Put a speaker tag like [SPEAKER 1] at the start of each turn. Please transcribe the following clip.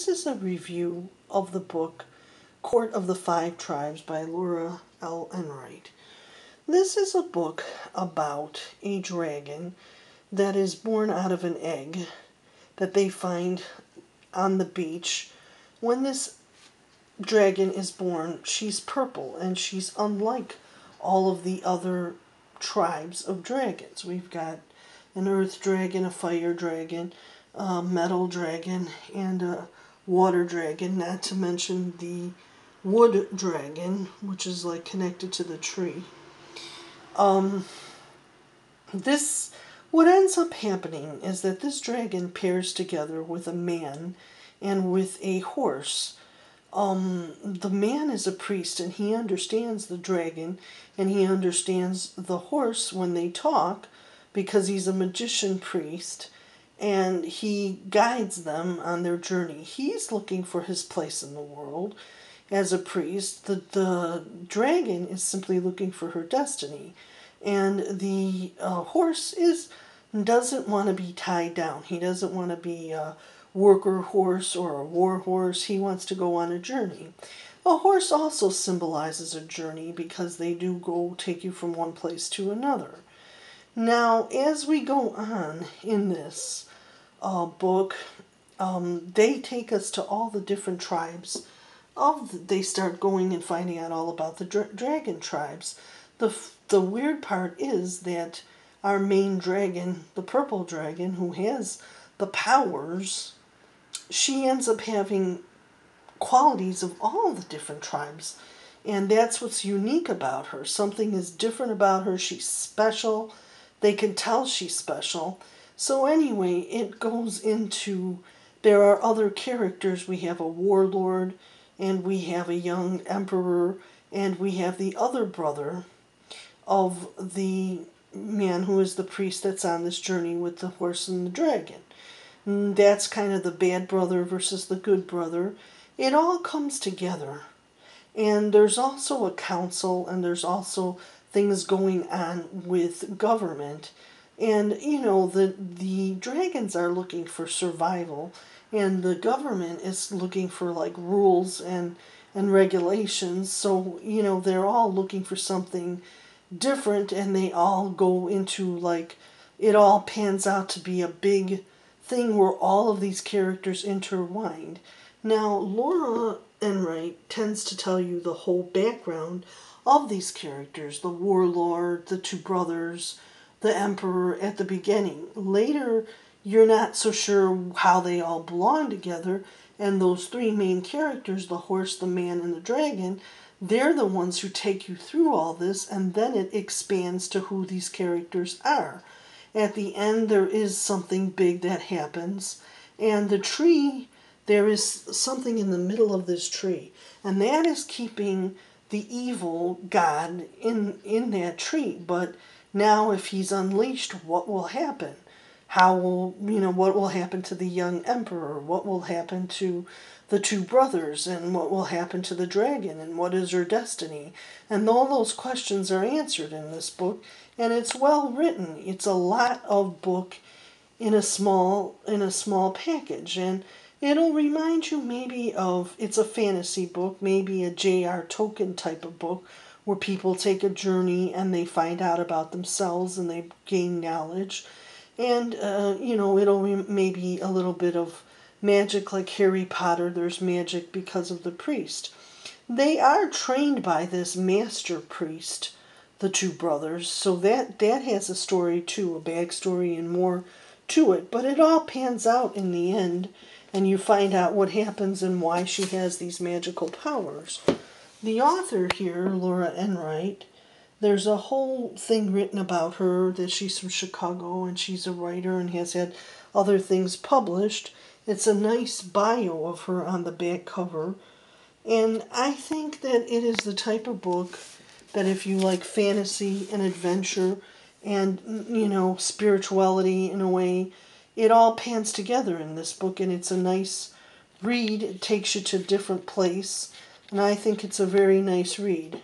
[SPEAKER 1] this is a review of the book Court of the Five Tribes by Laura L. Enright. This is a book about a dragon that is born out of an egg that they find on the beach. When this dragon is born, she's purple, and she's unlike all of the other tribes of dragons. We've got an earth dragon, a fire dragon, a metal dragon, and a water dragon, not to mention the wood dragon, which is like connected to the tree. What ends up happening is that this dragon pairs together with a man and with a horse. The man is a priest, and he understands the dragon, and he understands the horse when they talk, because he's a magician priest, and he guides them on their journey. He's looking for his place in the world as a priest. The dragon is simply looking for her destiny, and the horse doesn't want to be tied down. He doesn't want to be a worker horse or a war horse. He wants to go on a journey. A horse also symbolizes a journey because they do go take you from one place to another. Now, as we go on in this book, they take us to all the different tribes. They start going and finding out all about the dragon tribes. The weird part is that our main dragon, the purple dragon, who has the powers, she ends up having qualities of all the different tribes. And that's what's unique about her. Something is different about her. She's special. They can tell she's special. So anyway, it goes into, there are other characters. We have a warlord, and we have a young emperor, and we have the other brother of the man who is the priest that's on this journey with the horse and the dragon. And that's kind of the bad brother versus the good brother. It all comes together. And there's also a council, and there's also things going on with government. And, you know, the dragons are looking for survival, and the government is looking for, like, rules and regulations. So, you know, they're all looking for something different, and they all go into, like, it all pans out to be a big thing where all of these characters intertwined. Now, Laura Enright tends to tell you the whole background of these characters, the warlord, the two brothers, the emperor at the beginning. Later, you're not so sure how they all belong together, and those three main characters, the horse, the man, and the dragon, they're the ones who take you through all this, and then it expands to who these characters are. At the end, there is something big that happens, and the tree, there is something in the middle of this tree, and that is keeping the evil god in that tree. But now if he's unleashed, what will happen? What will happen to the young emperor? What will happen to the two brothers? And what will happen to the dragon? And what is her destiny? And all those questions are answered in this book, and it's well written. It's a lot of book in a small package, and it'll remind you maybe of, it's a fantasy book, maybe a J.R. Tolkien type of book, where people take a journey and they find out about themselves and they gain knowledge. And, it'll maybe a little bit of magic, like Harry Potter. There's magic because of the priest. They are trained by this master priest, the two brothers, so that has a story too, a backstory and more to it. But it all pans out in the end, and you find out what happens and why she has these magical powers. The author here, Laura Enright, there's a whole thing written about her, that she's from Chicago and she's a writer and has had other things published. It's a nice bio of her on the back cover. And I think that it is the type of book that if you like fantasy and adventure and, spirituality in a way, it all pans together in this book, and it's a nice read. It takes you to a different place, and I think it's a very nice read.